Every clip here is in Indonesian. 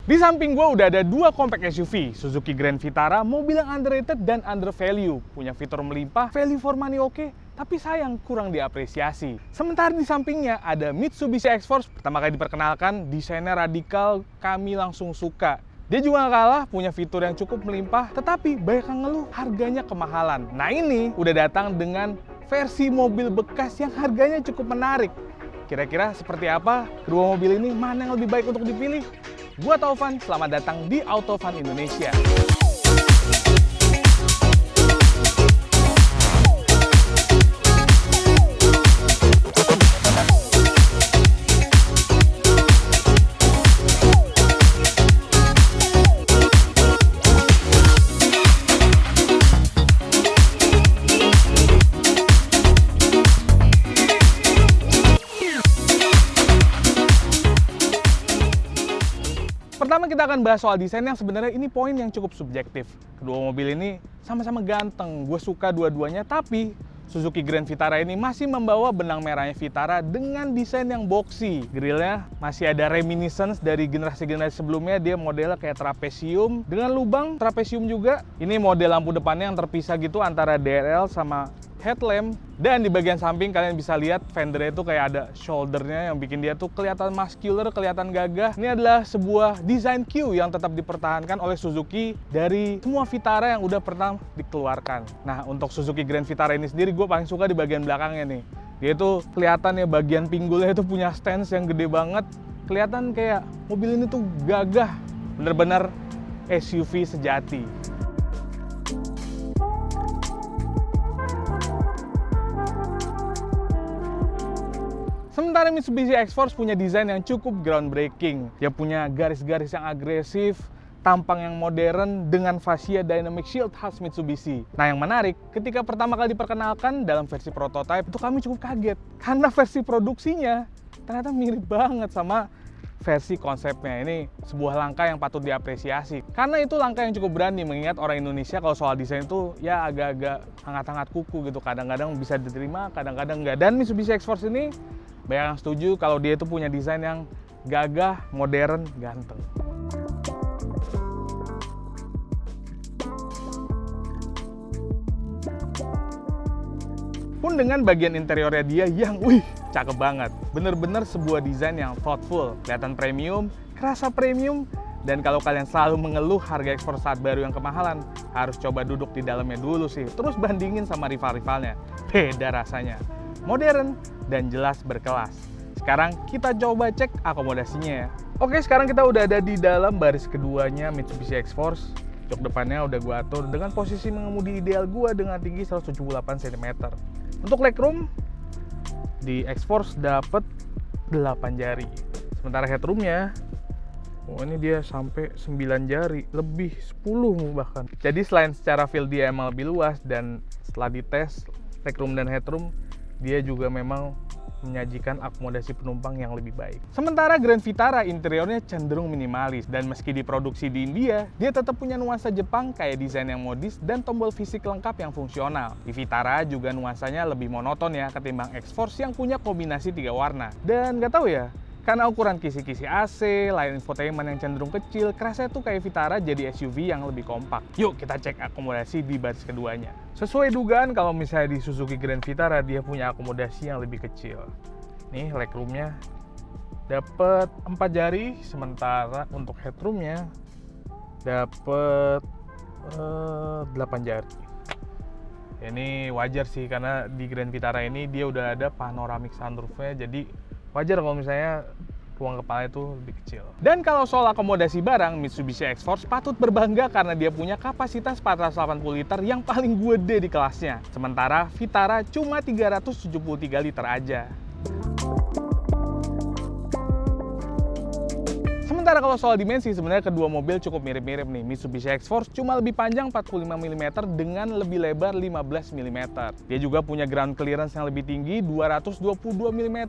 Di samping gue udah ada dua compact SUV, Suzuki Grand Vitara, mobil yang underrated dan undervalue. Punya fitur melimpah, value for money oke, tapi sayang kurang diapresiasi. Sementara di sampingnya ada Mitsubishi X-Force, pertama kali diperkenalkan, desainnya radikal, kami langsung suka. Dia juga gak kalah, punya fitur yang cukup melimpah, tetapi banyak yang ngeluh harganya kemahalan. Nah ini udah datang dengan versi mobil bekas yang harganya cukup menarik. Kira-kira seperti apa kedua mobil ini, mana yang lebih baik untuk dipilih? Gua Taufan, selamat datang di Autofan Indonesia. Pertama kita akan bahas soal desain yang sebenarnya ini poin yang cukup subjektif. Kedua mobil ini sama-sama ganteng, gue suka dua-duanya, tapi Suzuki Grand Vitara ini masih membawa benang merahnya Vitara dengan desain yang boxy. Grillnya masih ada reminiscence dari generasi-generasi sebelumnya, dia modelnya kayak trapesium dengan lubang trapesium juga. Ini model lampu depannya yang terpisah gitu antara DRL sama headlamp, dan di bagian samping kalian bisa lihat fendernya itu kayak ada shouldernya yang bikin dia tuh kelihatan muscular, kelihatan gagah. Ini adalah sebuah desain Q yang tetap dipertahankan oleh Suzuki dari semua Vitara yang udah pernah dikeluarkan. Nah untuk Suzuki Grand Vitara ini sendiri gue paling suka di bagian belakangnya nih. Dia tuh kelihatan ya bagian pinggulnya itu punya stance yang gede banget. Kelihatan kayak mobil ini tuh gagah, bener-bener SUV sejati. Sementara Mitsubishi X-Force punya desain yang cukup groundbreaking. Dia punya garis-garis yang agresif, tampang yang modern dengan fascia dynamic shield khas Mitsubishi. Nah yang menarik, ketika pertama kali diperkenalkan dalam versi prototype, itu kami cukup kaget. Karena versi produksinya ternyata mirip banget sama versi konsepnya. Ini sebuah langkah yang patut diapresiasi. Karena itu langkah yang cukup berani, mengingat orang Indonesia kalau soal desain itu ya agak-agak hangat-hangat kuku gitu. Kadang-kadang bisa diterima, kadang-kadang enggak. Dan Mitsubishi X-Force ini banyak yang setuju kalau dia itu punya desain yang gagah, modern, ganteng. Pun dengan bagian interiornya dia yang cakep banget. Bener-bener sebuah desain yang thoughtful, kelihatan premium, kerasa premium, dan kalau kalian selalu mengeluh harga X-Force saat baru yang kemahalan, harus coba duduk di dalamnya dulu sih, terus bandingin sama rival-rivalnya. Beda rasanya. Modern dan jelas berkelas. Sekarang kita coba cek akomodasinya ya. Oke, sekarang kita udah ada di dalam baris keduanya Mitsubishi X-Force. Jok depannya udah gue atur dengan posisi mengemudi ideal gue dengan tinggi 178 cm. Untuk legroom di X-Force dapat 8 jari. Sementara headroomnya, ini dia sampai 9 jari, lebih 10 bahkan. Jadi selain secara feel dia emang lebih luas, dan setelah dites legroom dan headroom, dia juga memang menyajikan akomodasi penumpang yang lebih baik. Sementara Grand Vitara interiornya cenderung minimalis, dan meski diproduksi di India, dia tetap punya nuansa Jepang kayak desain yang modis dan tombol fisik lengkap yang fungsional. Di Vitara juga nuansanya lebih monoton ya ketimbang X-Force yang punya kombinasi 3 warna. Dan nggak tahu ya, karena ukuran kisi-kisi AC, layar infotainment yang cenderung kecil, kerasa tuh kayak Vitara jadi SUV yang lebih kompak. Yuk kita cek akomodasi di baris keduanya. Sesuai dugaan kalau misalnya di Suzuki Grand Vitara dia punya akomodasi yang lebih kecil. Nih legroomnya dapat 4 jari, sementara untuk headroomnya dapat 8 jari. Ini wajar sih karena di Grand Vitara ini dia udah ada panoramic sunroofnya, jadi wajar kalau misalnya ruang kepala itu lebih kecil. Dan kalau soal akomodasi barang, Mitsubishi X-Force patut berbangga karena dia punya kapasitas 480 liter yang paling gede di kelasnya. Sementara Vitara cuma 373 liter aja. Sementara kalau soal dimensi, sebenarnya kedua mobil cukup mirip-mirip nih. Mitsubishi X-Force cuma lebih panjang 45 mm dengan lebih lebar 15 mm. Dia juga punya ground clearance yang lebih tinggi 222 mm.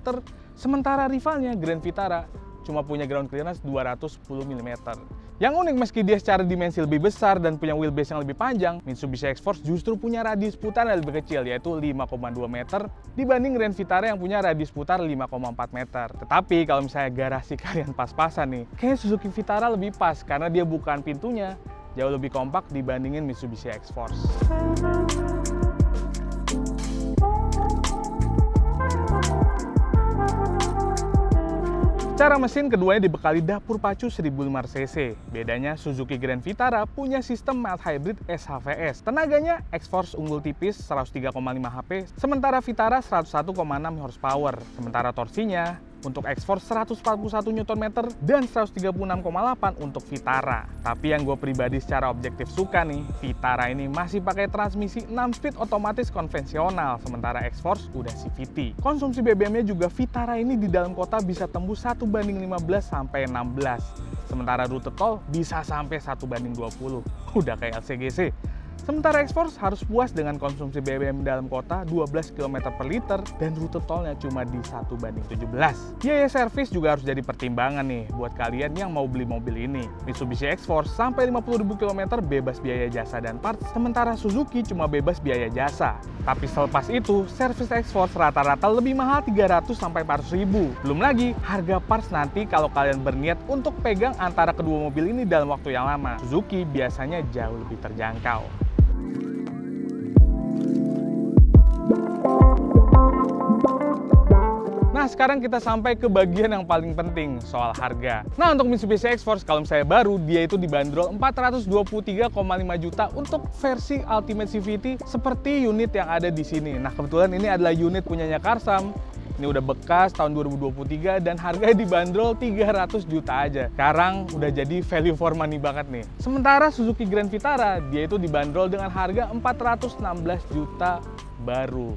Sementara rivalnya Grand Vitara cuma punya ground clearance 210 mm. Yang unik, meski dia secara dimensi lebih besar dan punya wheelbase yang lebih panjang, Mitsubishi X-Force justru punya radius putar yang lebih kecil, yaitu 5,2 meter dibanding Grand Vitara yang punya radius putar 5,4 meter. Tetapi kalau misalnya garasi kalian pas-pasan nih, kayaknya Suzuki Vitara lebih pas karena dia bukaan pintunya jauh lebih kompak dibandingin Mitsubishi X-Force. Secara mesin, keduanya dibekali dapur pacu 1500 cc. Bedanya, Suzuki Grand Vitara punya sistem mild hybrid SHVS. Tenaganya, X-Force unggul tipis 103,5 HP, sementara Vitara 101,6 horsepower. Sementara torsinya, untuk X-Force 141 Nm dan 136,8 untuk Vitara. Tapi yang gue pribadi secara objektif suka nih, Vitara ini masih pakai transmisi 6-speed otomatis konvensional, sementara X-Force udah CVT. Konsumsi BBM-nya juga Vitara ini di dalam kota bisa tembus 1:15 sampai 16. Sementara rute tol bisa sampai 1:20. Udah kayak LCGC. Sementara X-Force harus puas dengan konsumsi BBM dalam kota 12 km per liter dan rute tolnya cuma di 1:17. Biaya servis juga harus jadi pertimbangan nih buat kalian yang mau beli mobil ini. Mitsubishi X-Force sampai 50.000 km bebas biaya jasa dan parts, sementara Suzuki cuma bebas biaya jasa. Tapi selepas itu, servis X-Force rata-rata lebih mahal 300 sampai 400.000. Belum lagi harga parts nanti kalau kalian berniat untuk pegang antara kedua mobil ini dalam waktu yang lama. Suzuki biasanya jauh lebih terjangkau. Nah, sekarang kita sampai ke bagian yang paling penting, soal harga. Nah, untuk Mitsubishi X-Force, kalau misalnya baru, dia itu dibanderol 423,5 juta untuk versi Ultimate CVT seperti unit yang ada di sini. Nah, kebetulan ini adalah unit punyanya Karsam. Ini udah bekas tahun 2023 dan harganya dibanderol 300 juta aja. Sekarang udah jadi value for money banget nih. Sementara Suzuki Grand Vitara, dia itu dibanderol dengan harga 416 juta baru.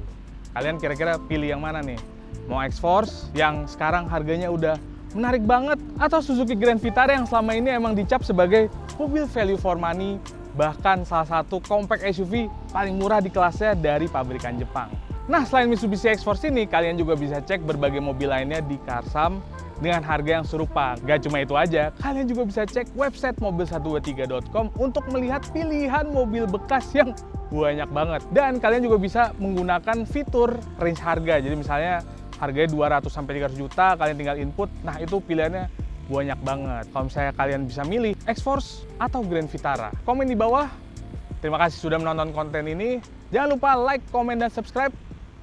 Kalian kira-kira pilih yang mana nih? Mau X-Force yang sekarang harganya udah menarik banget, atau Suzuki Grand Vitara yang selama ini emang dicap sebagai mobil value for money, bahkan salah satu compact SUV paling murah di kelasnya dari pabrikan Jepang. Nah, selain Mitsubishi X-Force ini, kalian juga bisa cek berbagai mobil lainnya di Karsam dengan harga yang serupa. Gak cuma itu aja, kalian juga bisa cek website mobil123.com untuk melihat pilihan mobil bekas yang banyak banget. Dan kalian juga bisa menggunakan fitur range harga. Jadi misalnya harganya 200 sampai 300 juta, kalian tinggal input. Nah, itu pilihannya banyak banget. Kalau misalnya kalian bisa milih X-Force atau Grand Vitara, komen di bawah. Terima kasih sudah menonton konten ini. Jangan lupa like, komen, dan subscribe.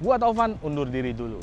Gua Taufan undur diri dulu.